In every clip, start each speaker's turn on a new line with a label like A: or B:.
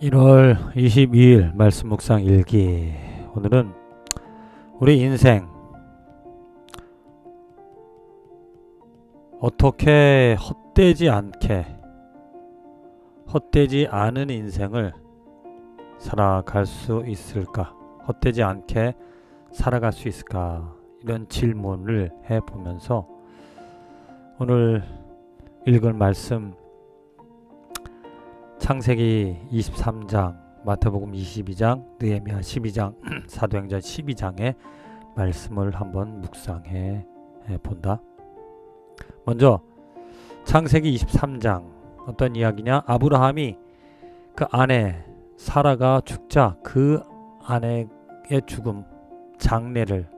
A: 1월 22일 말씀 묵상 일기. 오늘은 우리 인생 어떻게 헛되지 않은 인생을 살아갈 수 있을까? 헛되지 않게 살아갈 수 있을까? 이런 질문을 해보면서 오늘 읽을 말씀 창세기 23장, 마태복음 22장, 느헤미야 12장, 사도행전 12장의 말씀을 한번 묵상해 본다. 먼저 창세기 23장 어떤 이야기냐? 아브라함이 그 아내 사라가 죽자 그 아내의 죽음, 장지를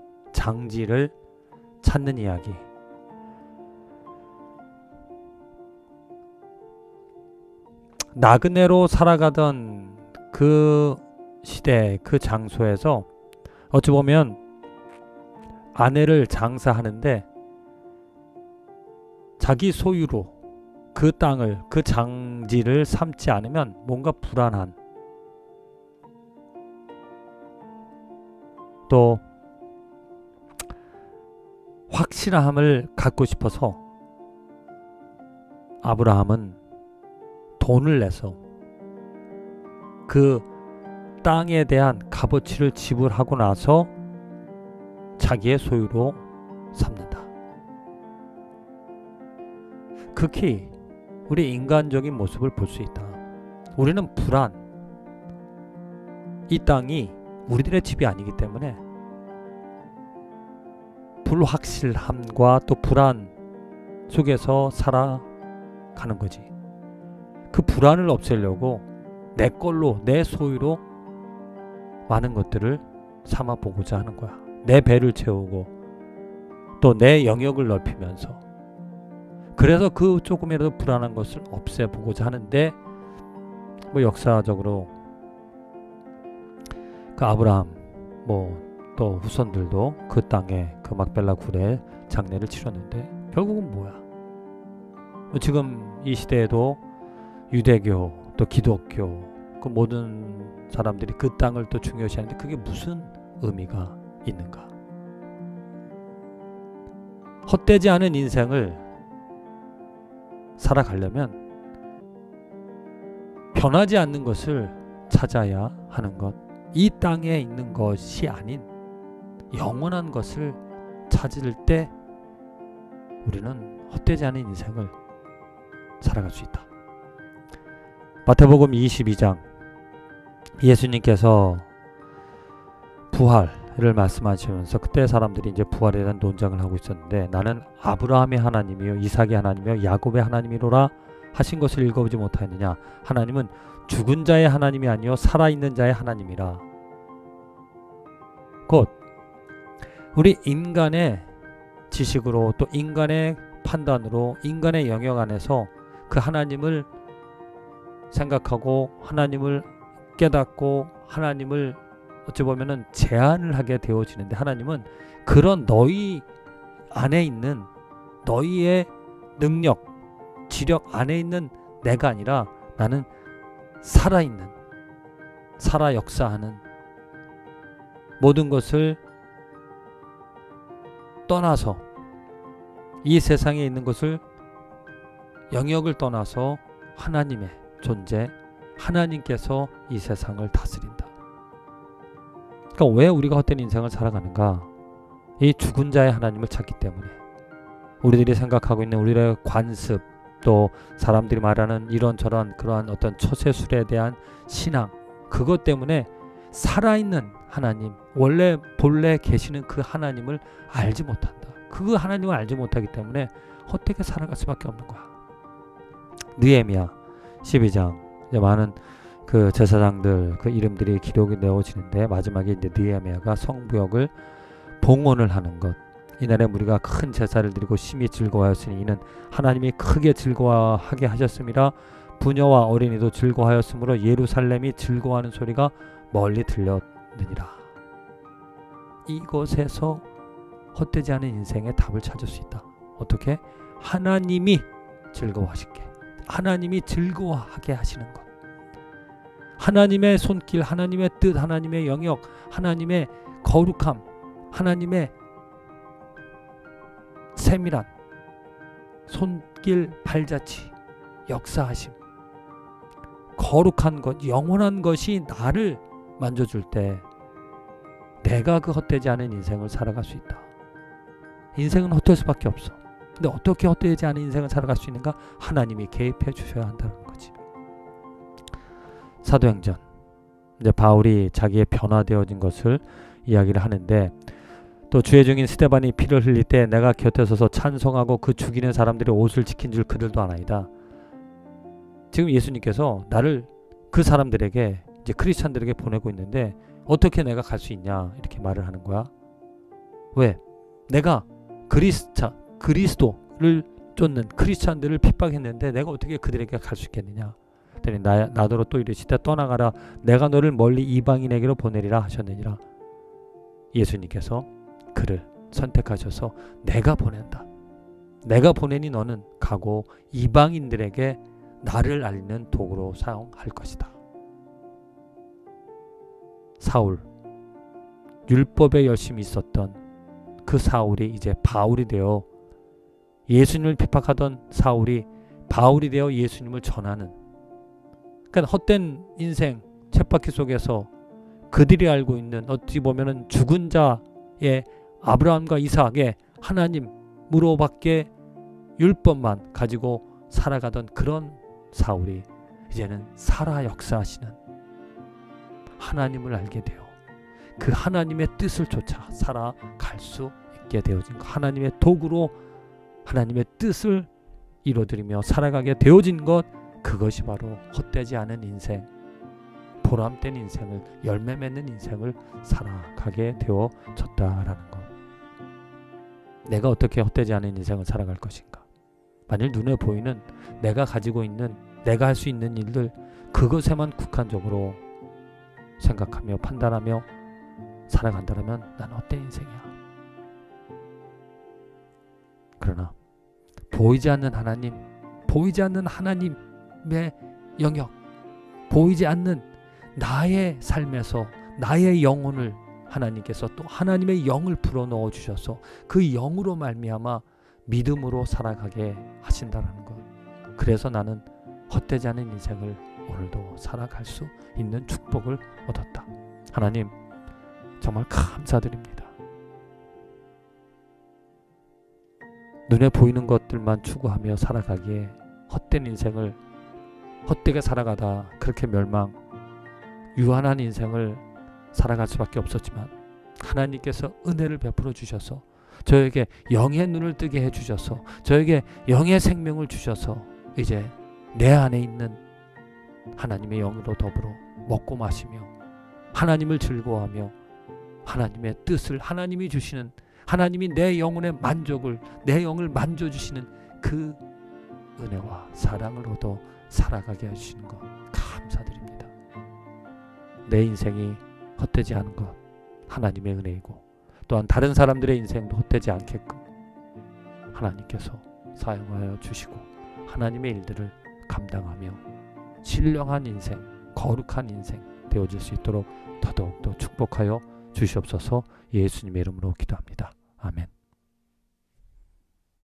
A: 찾는 이야기. 나그네로 살아가던 그 시대, 그 장소에서 어찌 보면 아내를 장사하는데 자기 소유로 그 땅을, 그 장지를 삼지 않으면 뭔가 불안한, 또 확실함을 갖고 싶어서 아브라함은 돈을 내서 그 땅에 대한 값어치를 지불하고 나서 자기의 소유로 삼는다. 극히 우리 인간적인 모습을 볼 수 있다. 우리는 불안, 이 땅이 우리들의 집이 아니기 때문에 불확실함과 또 불안 속에서 살아가는 거지. 그 불안을 없애려고 내 걸로, 내 소유로 많은 것들을 삼아 보고자 하는 거야. 내 배를 채우고 또 내 영역을 넓히면서, 그래서 그 조금이라도 불안한 것을 없애보고자 하는데, 역사적으로 그 아브라함 또 후손들도 그 땅에 그 막벨라 굴에 장례를 치렀는데 결국은 뭐야? 지금 이 시대에도 유대교 또 기독교 그 모든 사람들이 그 땅을 또 중요시하는데 그게 무슨 의미가 있는가? 헛되지 않은 인생을 살아가려면 변하지 않는 것을 찾아야 하는 것, 이 땅에 있는 것이 아닌 영원한 것을 찾을 때 우리는 헛되지 않은 인생을 살아갈 수 있다. 마태복음 22장, 예수님께서 부활을 말씀하시면서 그때 사람들이 이제 부활에 대한 논쟁을 하고 있었는데, 나는 아브라함의 하나님이요 이삭의 하나님이요 야곱의 하나님이로라 하신 것을 읽어보지 못하였느냐? 하나님은 죽은 자의 하나님이 아니요 살아있는 자의 하나님이라. 곧 우리 인간의 지식으로 또 인간의 판단으로 인간의 영역 안에서 그 하나님을 생각하고 하나님을 깨닫고 하나님을 어찌 보면은 제한을 하게 되어지는데, 하나님은 그런 너희 안에 있는 너희의 능력, 지력 안에 있는 내가 아니라 나는 살아있는, 살아 역사하는, 모든 것을 떠나서 이 세상에 있는 것을, 영역을 떠나서 하나님의 존재, 하나님께서 이 세상을 다스린다. 그러니까 왜 우리가 헛된 인생을 살아가는가? 이 죽은 자의 하나님을 찾기 때문에. 우리들이 생각하고 있는 우리의 관습, 또 사람들이 말하는 이런저런 그러한 어떤 처세술에 대한 신앙, 그것 때문에 살아있는 하나님, 원래 본래 계시는 그 하나님을 알지 못한다. 그 하나님을 알지 못하기 때문에 헛되게 살아갈 수밖에 없는 거야. 느헤미야 12장, 이제 많은 그 제사장들 그 이름들이 기록이 되어지는데, 마지막에 이제 느헤미야가 성부역을 봉헌을 하는 것. 이날에 우리가 큰 제사를 드리고 심히 즐거워하였으니 이는 하나님이 크게 즐거워하게 하셨음이라. 부녀와 어린이도 즐거워하였으므로 예루살렘이 즐거워하는 소리가 멀리 들렸느니라. 이곳에서 헛되지 않은 인생의 답을 찾을 수 있다. 어떻게? 하나님이 즐거워하시게, 하나님이 즐거워하게 하시는 것. 하나님의 손길, 하나님의 뜻, 하나님의 영역, 하나님의 거룩함, 하나님의 세밀한 손길 발자취, 역사하심, 거룩한 것, 영원한 것이 나를 만져줄 때 내가 그 헛되지 않은 인생을 살아갈 수 있다. 인생은 헛될 수밖에 없어. 근데 어떻게 헛되지 않은 인생을 살아갈 수 있는가? 하나님이 개입해 주셔야 한다는 거지. 사도행전, 이제 바울이 자기의 변화되어진 것을 이야기를 하는데, 또 주의 종인 스데반이 피를 흘릴 때 내가 곁에 서서 찬송하고 그 죽이는 사람들의 옷을 지킨 줄 그들도 아나이다. 지금 예수님께서 나를 그 사람들에게, 이제 크리스찬들에게 보내고 있는데 어떻게 내가 갈 수 있냐 이렇게 말을 하는 거야. 왜? 내가 그리스도를 쫓는 크리스찬들을 핍박했는데 내가 어떻게 그들에게 갈 수 있겠느냐. 그랬더니 나더러 또 이르시되 떠나가라, 내가 너를 멀리 이방인에게로 보내리라 하셨느니라. 예수님께서 그를 선택하셔서 내가 보낸다. 내가 보내니 너는 가고 이방인들에게 나를 알리는 도구로 사용할 것이다. 사울, 율법에 열심히 있었던 그 사울이 이제 바울이 되어, 예수님을 핍박하던 사울이 바울이 되어 예수님을 전하는, 그러니까 헛된 인생 쳇바퀴 속에서 그들이 알고 있는 어찌 보면은 죽은 자의 아브라함과 이삭의 하나님으로밖에 율법만 가지고 살아가던 그런 사울이 이제는 살아 역사하시는 하나님을 알게 되어 그 하나님의 뜻을 쫓아 살아갈 수 있게 되어진 것, 하나님의 도구로 하나님의 뜻을 이루어드리며 살아가게 되어진 것, 그것이 바로 헛되지 않은 인생, 보람된 인생을, 열매 맺는 인생을 살아가게 되어졌다라는 것. 내가 어떻게 헛되지 않은 인생을 살아갈 것인가? 만일 눈에 보이는 내가 가지고 있는, 내가 할 수 있는 일들, 그것에만 국한적으로 생각하며 판단하며 살아간다면 난 헛된 인생이야. 그러나 보이지 않는 하나님, 보이지 않는 하나님의 영역, 보이지 않는 나의 삶에서 나의 영혼을 하나님께서 또 하나님의 영을 불어넣어 주셔서 그 영으로 말미암아 믿음으로 살아가게 하신다는 것. 그래서 나는 헛되지 않은 인생을 오늘도 살아갈 수 있는 축복을 얻었다. 하나님 정말 감사드립니다. 눈에 보이는 것들만 추구하며 살아가기에 헛된 인생을 헛되게 살아가다 그렇게 멸망, 유한한 인생을 살아갈 수밖에 없었지만 하나님께서 은혜를 베풀어 주셔서 저에게 영의 눈을 뜨게 해주셔서 저에게 영의 생명을 주셔서 이제 내 안에 있는 하나님의 영으로 더불어 먹고 마시며 하나님을 즐거워하며 하나님의 뜻을, 하나님이 주시는, 하나님이 내 영혼의 만족을, 내 영을 만져주시는 그 은혜와 사랑을 얻어 살아가게 해주시는 것 감사드립니다. 내 인생이 헛되지 않은 것 하나님의 은혜이고, 또한 다른 사람들의 인생도 헛되지 않게끔 하나님께서 사용하여 주시고 하나님의 일들을 감당하며 신령한 인생, 거룩한 인생 되어질 수 있도록 더더욱더 축복하여 주시옵소서. 예수님의 이름으로 기도합니다. 아멘.